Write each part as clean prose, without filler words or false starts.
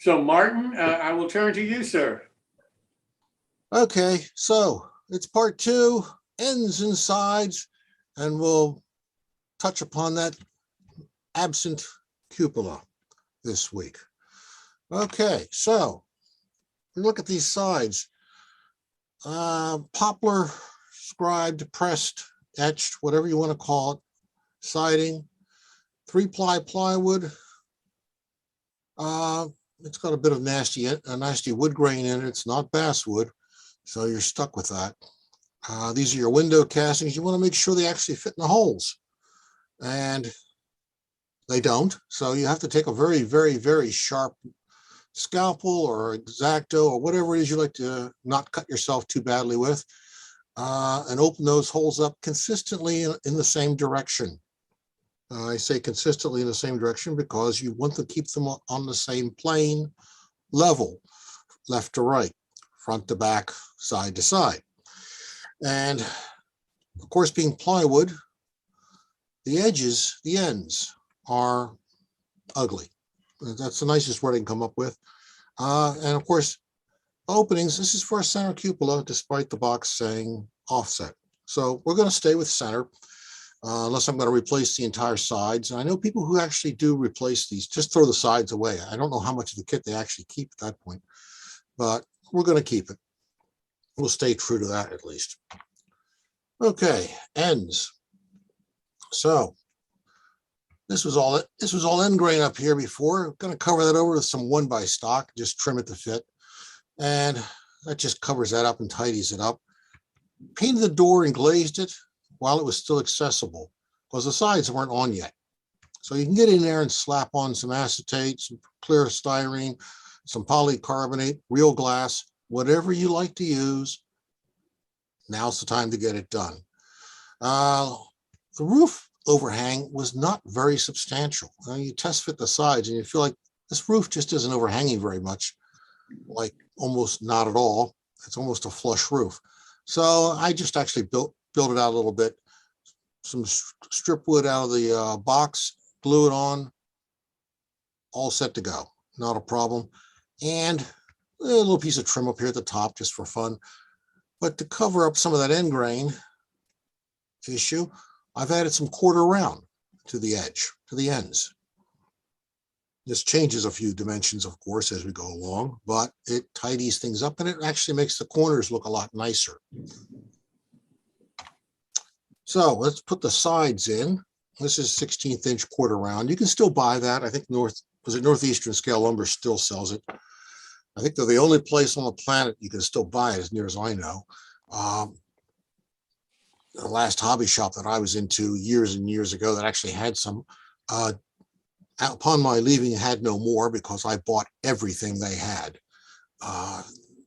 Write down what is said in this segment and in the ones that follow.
So Martin, I will turn to you, sir. Okay, so it's part two, ends and sides, and we'll touch upon that absent cupola this week. Okay, so look at these sides. Poplar, scribed, pressed, etched, whatever you want to call it, siding, 3-ply plywood. It's got a bit of nasty wood grain in it. It's not basswood, so you're stuck with that. These are your window castings. You want to make sure they actually fit in the holes, and they don't. So you have to take a very, very, very sharp scalpel or X-Acto or whatever it is you like to not cut yourself too badly with, and open those holes up consistently in the same direction. I say consistently in the same direction because you want to keep them on the same plane level, left to right, front to back, side to side. And of course, being plywood, the edges, the ends are ugly. That's the nicest word I can come up with. And of course, openings, this is for a center cupola, despite the box saying offset. So we're going to stay with center, unless I'm going to replace the entire sides. And I know people who actually do replace these, just throw the sides away. I don't know how much of the kit they actually keep at that point, but we're going to keep it. We'll stay true to that at least. Okay, ends. So this was all end grain up here before. I'm going to cover that over with some 1x stock, just trim it to fit. And that just covers that up and tidies it up. Painted the door and glazed it while it was still accessible, because the sides weren't on yet. So you can get in there and slap on some acetate, some clear styrene, some polycarbonate, real glass, whatever you like to use. Now's the time to get it done. The roof overhang was not very substantial. You test fit the sides and you feel like this roof just isn't overhanging very much, like almost not at all. It's almost a flush roof. So I just actually built it out a little bit. Some strip wood out of the box, glue it on, all set to go. Not a problem. And a little piece of trim up here at the top just for fun. But to cover up some of that end grain issue, I've added some quarter round to the edge, to the ends. This changes a few dimensions, of course, as we go along, but it tidies things up and it actually makes the corners look a lot nicer. So let's put the sides in. This is 16th inch quarter round. You can still buy that. I think Northeastern Scale Lumber still sells it. I think they're the only place on the planet you can still buy it, as near as I know. The last hobby shop that I was into years and years ago that actually had some, upon my leaving, had no more because I bought everything they had,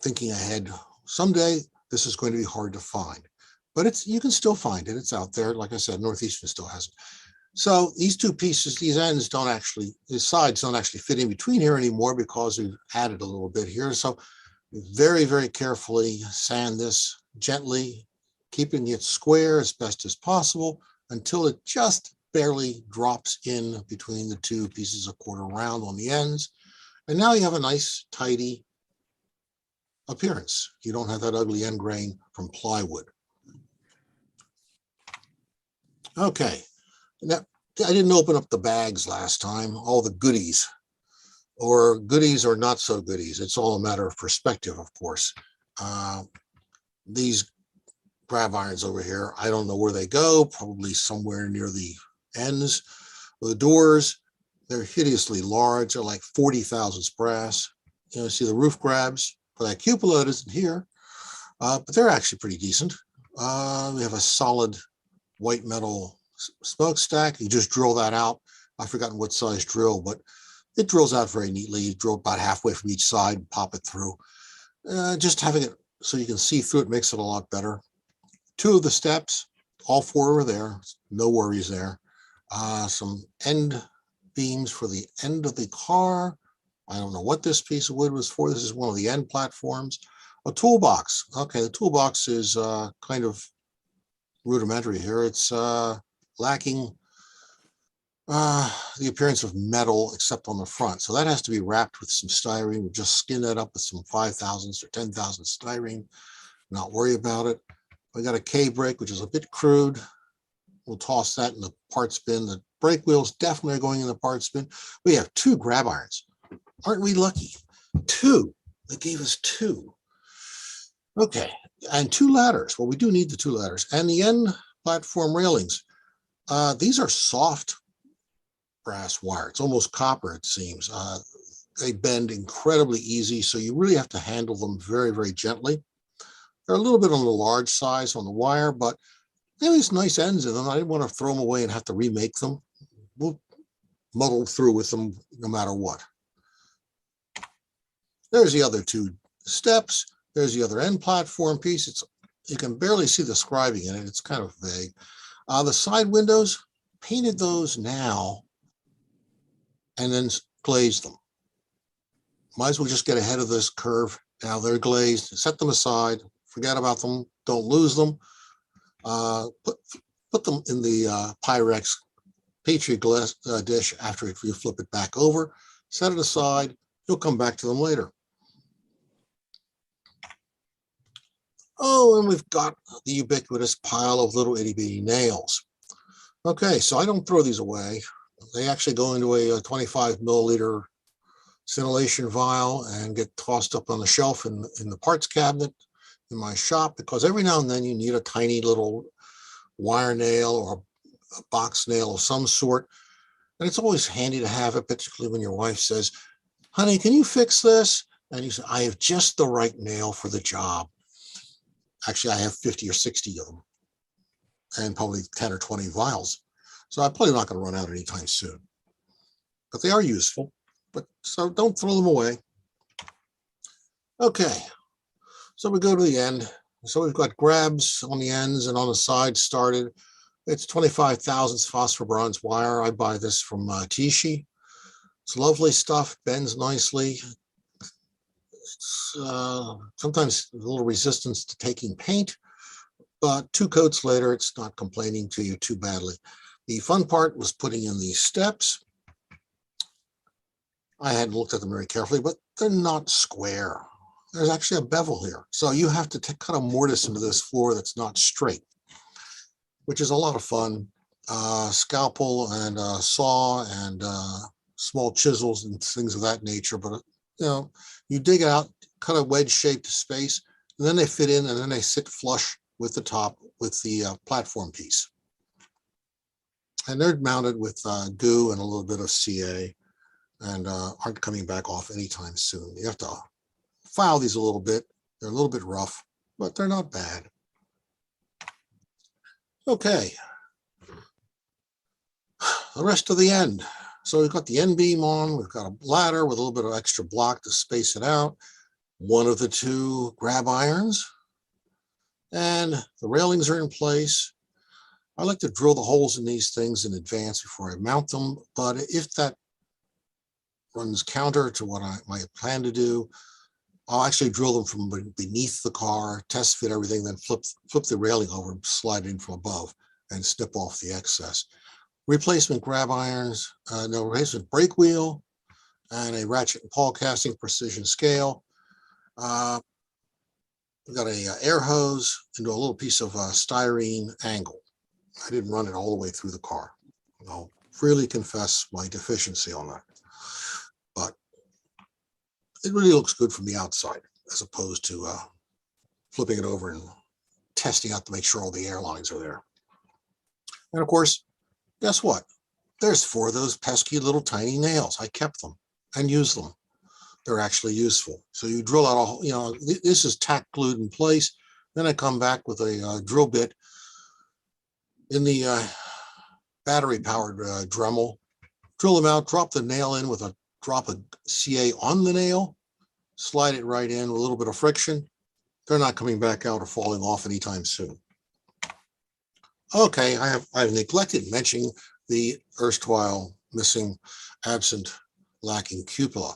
thinking ahead, someday this is going to be hard to find. But you can still find it. It's out there. Like I said, Northeastern still has it. So these two pieces, these ends don't actually, the sides don't actually fit in between here anymore because we've added a little bit here. So very, very carefully sand this gently, keeping it square as best as possible until it just barely drops in between the two pieces of quarter round on the ends. And now you have a nice, tidy appearance. You don't have that ugly end grain from plywood. Okay, now I didn't open up the bags last time, all the goodies, or goodies or not so goodies. It's all a matter of perspective, of course. These grab irons over here, I don't know where they go, probably somewhere near the ends. The doors, they're hideously large. They're like 40 thousandths brass. You know, see the roof grabs for that cupola that isn't here, but they're actually pretty decent. We have a solid white metal smokestack. You just drill that out. I've forgotten what size drill, but it drills out very neatly. You drill about halfway from each side, pop it through. Just having it so you can see through it makes it a lot better. Two of the steps, all four are there. No worries there. Some end beams for the end of the car. I don't know what this piece of wood was for. This is one of the end platforms. A toolbox. Okay, the toolbox is kind of rudimentary here. It's lacking the appearance of metal except on the front. So that has to be wrapped with some styrene. We'll just skin that up with some 5,000s or 10,000 styrene, not worry about it. We got a K-brake, which is a bit crude. We'll toss that in the parts bin. The brake wheels definitely are going in the parts bin. We have 2 grab irons. Aren't we lucky? 2. They gave us 2. Okay, and 2 ladders. Well, we do need the 2 ladders. And the end platform railings. These are soft brass wire. It's almost copper, it seems. They bend incredibly easy, so you really have to handle them very, very gently. They're a little bit on the large size on the wire, but they have these nice ends in them. I didn't want to throw them away and have to remake them. We'll muddle through with them no matter what. There's the other 2 steps. There's the other end platform piece. You can barely see the scribing in it. It's kind of vague. The side windows, painted those now and then glazed them. Might as well just get ahead of this curve. Now they're glazed. Set them aside. Forget about them. Don't lose them. Put them in the Pyrex Petri glass dish after you flip it back over. Set it aside. You'll come back to them later. Oh, and we've got the ubiquitous pile of little itty bitty nails. Okay, so I don't throw these away. They actually go into a 25 milliliter scintillation vial and get tossed up on the shelf in the parts cabinet in my shop, because every now and then you need a tiny little wire nail or a box nail of some sort. And it's always handy to have it, particularly when your wife says, honey, can you fix this? And you say, I have just the right nail for the job. Actually, I have 50 or 60 of them and probably 10 or 20 vials. So I'm probably not going to run out anytime soon. But they are useful. So don't throw them away. Okay, so we go to the end. So we've got grabs on the ends and on the side started. It's 25 thousandths phosphor-bronze wire. I buy this from Tishi. It's lovely stuff, bends nicely. It's, sometimes a little resistance to taking paint, but 2 coats later, it's not complaining to you too badly. The fun part was putting in these steps. I hadn't looked at them very carefully, but they're not square. There's actually a bevel here. So you have to cut a mortise into this floor that's not straight, which is a lot of fun. Scalpel and saw and small chisels and things of that nature. But, you dig it out, cut a wedge-shaped space, and then they fit in, and then they sit flush with the top, with the platform piece. And they're mounted with goo and a little bit of CA, and aren't coming back off anytime soon. You have to file these a little bit. They're a little bit rough, but they're not bad. Okay. The rest of the end. So we've got the end beam on. We've got a ladder with a little bit of extra block to space it out. One of the 2 grab irons. And the railings are in place. I like to drill the holes in these things in advance before I mount them. But if that runs counter to what I might plan to do, I'll actually drill them from beneath the car, test fit everything, then flip the railing over and slide it in from above and snip off the excess. Replacement grab irons, replacement brake wheel, and a ratchet and pawl casting precision scale. We've got a air hose into a little piece of styrene angle. I didn't run it all the way through the car. I'll freely confess my deficiency on that. But it really looks good from the outside, as opposed to flipping it over and testing out to make sure all the air lines are there. And of course, guess what? There's 4 of those pesky little tiny nails. I kept them and used them. They're actually useful. So you drill out, this is tack glued in place. Then I come back with a drill bit in the battery powered Dremel, drill them out, drop the nail in with a drop of CA on the nail, slide it right in with a little bit of friction. They're not coming back out or falling off anytime soon. Okay, I've neglected mentioning the erstwhile missing, absent, lacking cupola.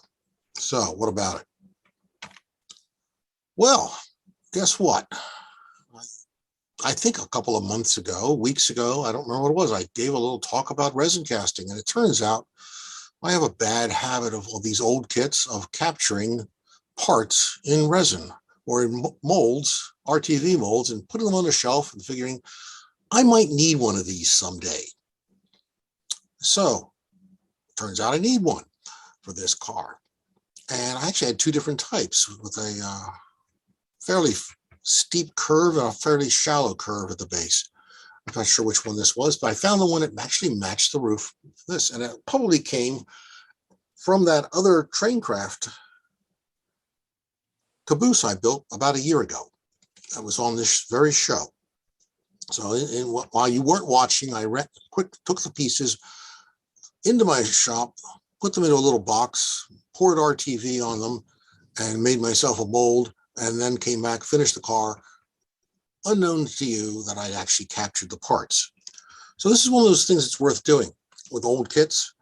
So what about it? Well, guess what? I think a couple of months ago, weeks ago, I don't remember what it was. I gave a little talk about resin casting, and it turns out I have a bad habit of these old kits of capturing parts in resin or in molds, RTV molds, and putting them on the shelf and figuring I might need one of these someday. So turns out I need one for this car. And I actually had two different types with a fairly steep curve and a fairly shallow curve at the base. I'm not sure which one this was, but I found the one that actually matched the roof for this. And it probably came from that other Traincraft caboose I built about a year ago. That was on this very show. So while you weren't watching, I took the pieces into my shop, put them into a little box, poured RTV on them, and made myself a mold, and then came back, finished the car, unknown to you that I'd actually captured the parts. So this is one of those things that's worth doing with old kits.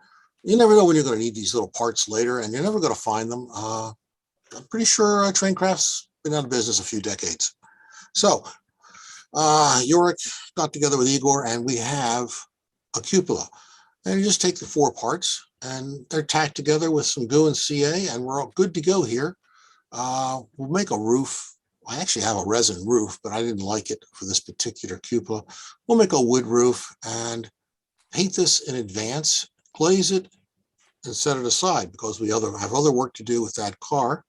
You never know when you're going to need these little parts later, and you're never going to find them. I'm pretty sure Traincraft's been out of business a few decades. So Yorick got together with Igor, and we have a cupola. And you just take the four parts, and they're tacked together with some goo and CA, and we're all good to go here. We'll make a roof. I actually have a resin roof, but I didn't like it for this particular cupola. We'll make a wood roof and paint this in advance, glaze it, and set it aside because we have other work to do with that car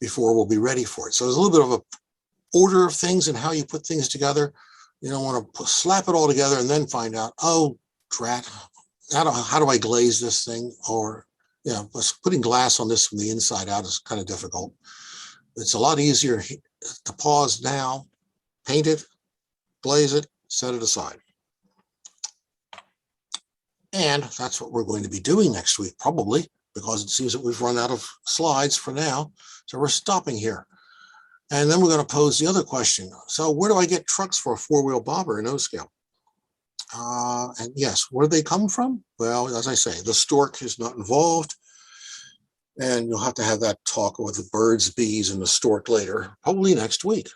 before we'll be ready for it. So there's a little bit of a order of things and how you put things together. You don't want to slap it all together and then find out, oh, drat, how do I glaze this thing? Or, putting glass on this from the inside out is kind of difficult. It's a lot easier to pause now, paint it, glaze it, set it aside. And that's what we're going to be doing next week, probably, because it seems that we've run out of slides for now. So we're stopping here. And then we're going to pose the other question. So where do I get trucks for a four-wheel bobber in O-scale? And yes, where do they come from? Well, as I say, the stork is not involved. And you'll have to have that talk with the birds, bees, and the stork later, probably next week.